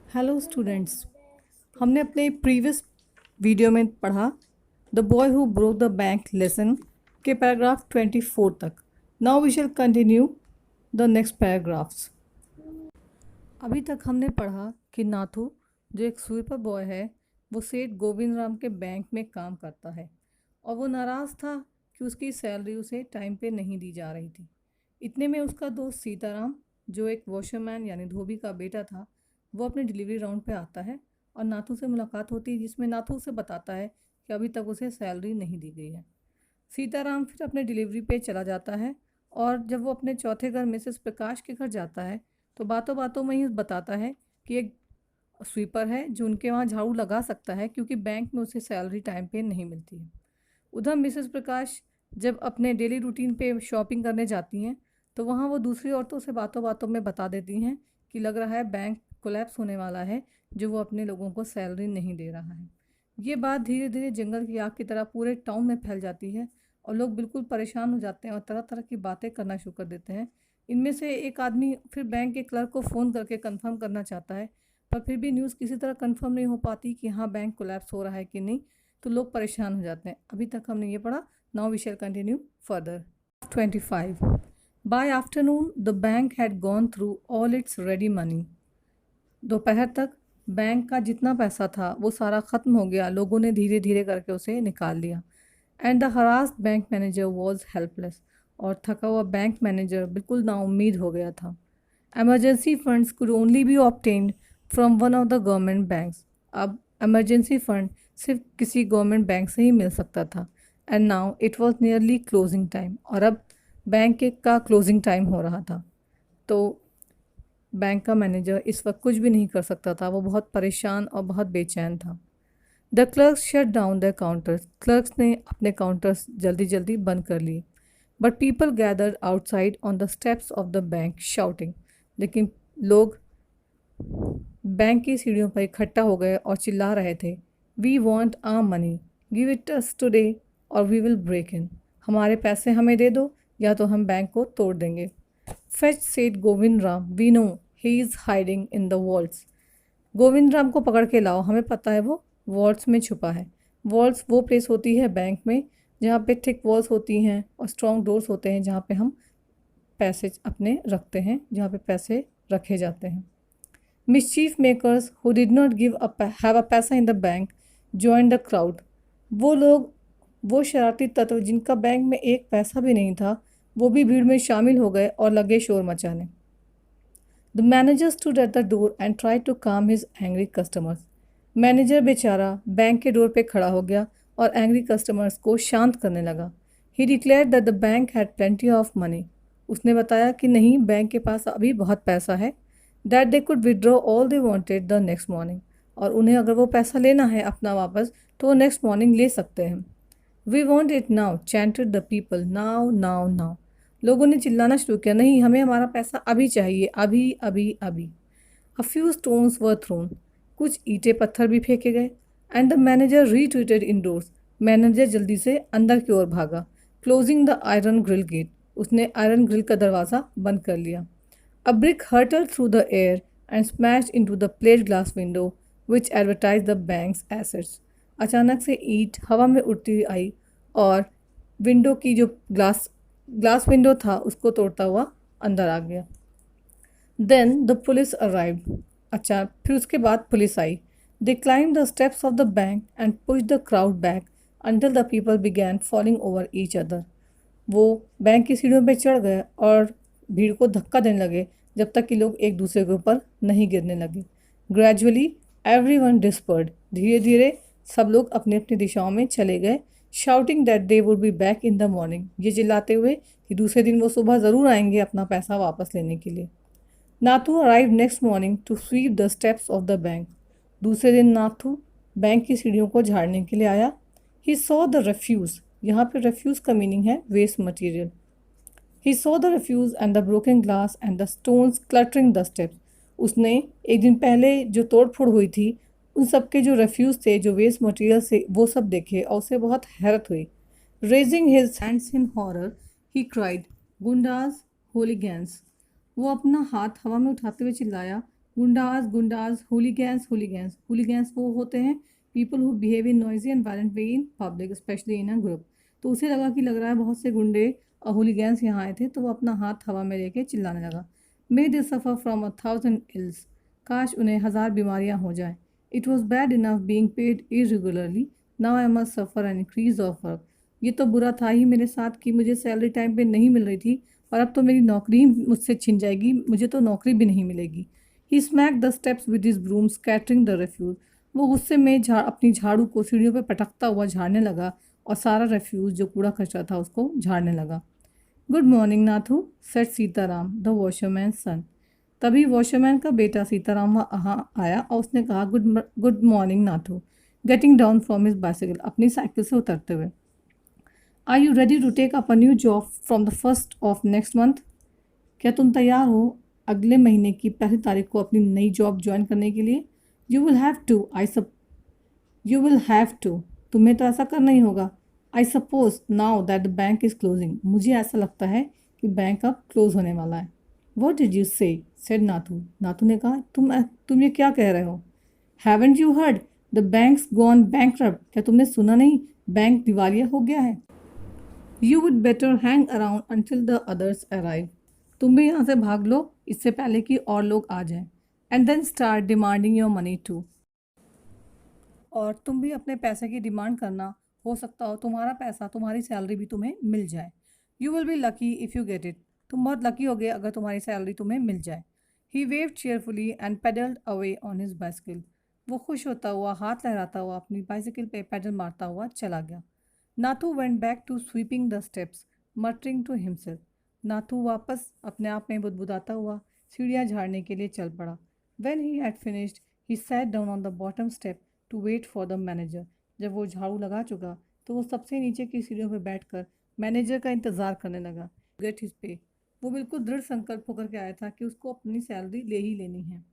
Hello students. हमने अपने previous video में पढ़ा the boy who broke the bank lesson के पैराग्राफ 24 तक। Now we shall continue the next paragraphs. अभी तक हमने पढ़ा कि नाथू जो एक स्वीपर बॉय है वो सेठ गोविंद राम के बैंक में काम करता है और वो नाराज़ था कि उसकी सैलरी उसे टाइम पे नहीं दी जा रही थी। इतने में उसका दोस्त सीताराम जो एक वॉशरमैन यानी धोबी का बेटा था वो अपने डिलीवरी राउंड पे आता है और नाथू से मुलाकात होती है, जिसमें नाथू उसे बताता है कि अभी तक उसे सैलरी नहीं दी गई है। सीताराम फिर अपने डिलीवरी पे चला जाता है और जब वो अपने चौथे घर मिसेस प्रकाश के घर जाता है तो बातों बातों में ही बताता है कि एक स्वीपर है जो उनके वहाँ झाड़ू लगा सकता है क्योंकि बैंक में उसे सैलरी टाइम पे नहीं मिलती है। उधर मिसेस प्रकाश जब अपने डेली रूटीन पे शॉपिंग करने जाती हैं तो वहाँ वो दूसरी औरतों से बातों बातों में बता देती हैं कि लग रहा है बैंक कोलैप्स होने वाला है, जो वो अपने लोगों को सैलरी नहीं दे रहा है। ये बात धीरे धीरे जंगल की आग की तरह पूरे टाउन में फैल जाती है और लोग बिल्कुल परेशान हो जाते हैं और तरह तरह की बातें करना शुरू कर देते हैं। इनमें से एक आदमी फिर बैंक के क्लर्क को फ़ोन करके कंफर्म करना चाहता है, पर फिर भी न्यूज़ किसी तरह कंफर्म नहीं हो पाती कि हाँ बैंक कोलैप्स हो रहा है कि नहीं, तो लोग परेशान हो जाते हैं। अभी तक हमने ये पढ़ा। Now we shall continue further. 25 by afternoon the bank had gone through all its ready money. दोपहर तक बैंक का जितना पैसा था वो सारा ख़त्म हो गया, लोगों ने धीरे धीरे करके उसे निकाल लिया। And the harassed bank manager was helpless, और थका हुआ बैंक मैनेजर बिल्कुल नाउम्मीद हो गया था। Emergency funds could only B obtained from one of the government banks. अब एमरजेंसी फंड सिर्फ किसी गवर्नमेंट बैंक से ही मिल सकता था। And now it was nearly closing time, और अब बैंक का क्लोजिंग टाइम हो रहा था। तो बैंक का मैनेजर इस वक्त कुछ भी नहीं कर सकता था, वो बहुत परेशान और बहुत बेचैन था। The clerks shut down the counters, clerks ने अपने काउंटर्स जल्दी जल्दी बंद कर लिए। But people gathered outside on the steps of the bank shouting, लेकिन लोग बैंक की सीढ़ियों पर इकट्ठा हो गए और चिल्ला रहे थे, we want our money, give it us today और वी विल ब्रेक इन। हमारे पैसे हमें दे दो या तो हम बैंक को तोड़ देंगे। Fetch Seth Govind Ram, we know he is hiding in the walls. Govind Ram को पकड़ के लाओ, हमें पता है वो वॉल्स में छुपा है। वॉल्स वो प्लेस होती है बैंक में जहाँ पे थिक वॉल्स होती हैं और स्ट्रॉन्ग डोर्स होते हैं, जहाँ पे हम पैसे अपने रखते हैं, जहाँ पे पैसे रखे जाते हैं। Mischief makers who did not have a paisa in the bank join the crowd. वो लोग, वो शरारती तत्व जिनका बैंक में एक पैसा भी नहीं था, वो भी भीड़ में शामिल हो गए और लगे शोर मचाने। The manager stood at the door and try to calm his angry customers. Manager बेचारा बैंक के डोर पे खड़ा हो गया और एंग्री कस्टमर्स को शांत करने लगा। ही declared that the bank had plenty of money. उसने बताया कि नहीं, बैंक के पास अभी बहुत पैसा है। That they could withdraw all they wanted the next morning, और उन्हें अगर वो पैसा लेना है अपना वापस तो वो नेक्स्ट मॉर्निंग ले सकते हैं। We want it now, chanted the people, now now now. लोगों ने चिल्लाना शुरू किया, नहीं, हमें हमारा पैसा अभी चाहिए, अभी अभी अभी। A few stones were thrown, कुछ ईंटें पत्थर भी फेंके गए। And the manager retreated indoors, manager जल्दी से अंदर की ओर भागा। Closing the iron grille gate, उसने आयरन ग्रिल का दरवाज़ा बंद कर लिया। A brick hurtled through the air and smashed into the plate glass window which advertise the bank's assets. अचानक से ईंट हवा में उड़ती हुई आई और विंडो की जो ग्लास विंडो था उसको तोड़ता हुआ अंदर आ गया। देन द पुलिस अराइव्ड, अच्छा फिर उसके बाद police I. They climb the steps of the bank and push the crowd back until the people began falling over each other. वो बैंक की सीढ़ियों पर चढ़ गए और भीड़ को धक्का देने लगे जब तक कि लोग एक दूसरे के ऊपर नहीं गिरने लगे। ग्रेजुअली एवरी वन डिस्पर्ड, धीरे धीरे सब लोग अपनी अपनी दिशाओं में चले गए। Shouting that they would be back in the morning, ये चिल्लाते हुए कि दूसरे दिन वो सुबह ज़रूर आएंगे अपना पैसा वापस लेने के लिए। Nathu arrive next morning to sweep the steps of the bank. दूसरे दिन नाथू बैंक की सीढ़ियों को झाड़ने के लिए आया। ही सॉ द रेफ्यूज़, यहाँ पे रेफ्यूज़ का मीनिंग है waste material. He saw the refuse and the broken glass and the stones cluttering the steps. उसने एक दिन पहले जो तोड़ फोड़ हुई थी उन सब के जो रेफ्यूज़ थे, जो वेस्ट मटेरियल से, वो सब देखे और उसे बहुत हैरत हुई। Raising his hands in horror he cried, goondas hooligans. वो अपना हाथ हवा में उठाते हुए चिल्लाया, गुंडाज गुंडाज, हुलिगैंस हुलिगैंस, हुलिगैंस वो होते हैं people who behave in noisy and violent way in public specially in a group. तो उसे लगा कि लग रहा है बहुत से गुंडे और हुलिगैंस यहाँ आए थे, तो वो अपना हाथ हवा में लेके चिल्लाने लगा, मे दे सफ़र फ्रॉम 1,000 इल्स, काश उन्हें 1000 बीमारियाँ हो जाएं। It was bad enough being paid irregularly, now I must suffer an increase of work. ये तो बुरा था ही मेरे साथ कि मुझे सैलरी टाइम पे नहीं मिल रही थी, और अब तो मेरी नौकरी ही मुझसे छिन जाएगी, मुझे तो नौकरी भी नहीं मिलेगी। He smack the steps with his broom scattering the refuse. वो गुस्से में अपनी झाड़ू को सीढ़ियों पर पटकता हुआ झाड़ने लगा और सारा रेफ्यूज जो कूड़ा कचरा था उसको झाड़ने लगा। Good morning Nathu, said Sitaram the washerman son. तभी वॉशरमैन का बेटा सीताराम वहाँ आया और उसने कहा, good morning Nathu, getting down from his bicycle, अपनी साइकिल से उतरते हुए। Are you ready to take up a new job from the first of next month? क्या तुम तैयार हो अगले महीने की 1 तारीख को अपनी नई जॉब ज्वाइन करने के लिए? You will have to, you will have to, तुम्हें तो ऐसा करना ही होगा। I suppose now that the bank is closing, मुझे ऐसा लगता है कि बैंक अब क्लोज होने वाला है। वॉट डिड यू से? सेड नाथू, नाथू ने कहा, तुम ये क्या कह रहे हो? Haven't you heard the banks gone bankrupt, क्या तुमने सुना नहीं, बैंक दिवालिया हो गया है। You would better hang around until the others arrive, तुम भी यहाँ से भाग लो इससे पहले कि और लोग आ जाएं। And then start demanding your money too, और तुम भी अपने पैसे की डिमांड करना, हो सकता हो तुम्हारा पैसा, तुम्हारी सैलरी भी तुम्हें मिल जाए। You will be lucky if you get it, तुम बहुत लकी होगे अगर तुम्हारी सैलरी तुम्हें मिल जाए। He waved cheerfully and pedalled away on his bicycle, वो खुश होता हुआ हाथ लहराता हुआ अपनी बाइसिकल पे पैडल मारता हुआ चला गया। Nathu went back to sweeping the steps muttering to himself, Nathu वापस अपने आप में बुदबुदाता हुआ सीढ़ियाँ झाड़ने के लिए चल पड़ा। When he had finished he sat down on the bottom step to wait for the manager, जब वो झाड़ू लगा चुका तो वो सबसे नीचे की सीढ़ियों पर बैठकर मैनेजर का इंतज़ार करने लगा। गेट हिज पे, वो बिल्कुल दृढ़ संकल्प होकर के आया था कि उसको अपनी सैलरी ले ही लेनी है।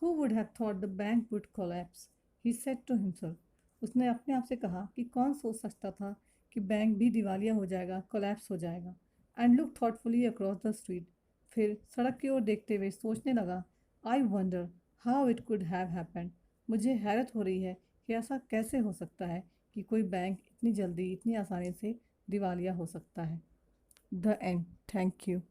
Who would have thought the bank would collapse, he said to himself, उसने अपने आप से कहा कि कौन सोच सकता था कि बैंक भी दिवालिया हो जाएगा, कोलैप्स हो जाएगा। And look thoughtfully across the street, फिर सड़क की ओर देखते हुए सोचने लगा, I wonder how it could have happened, मुझे हैरत हो रही है कि ऐसा कैसे हो सकता है कि कोई बैंक इतनी जल्दी इतनी आसानी से दिवालिया हो सकता है। The end. Thank you.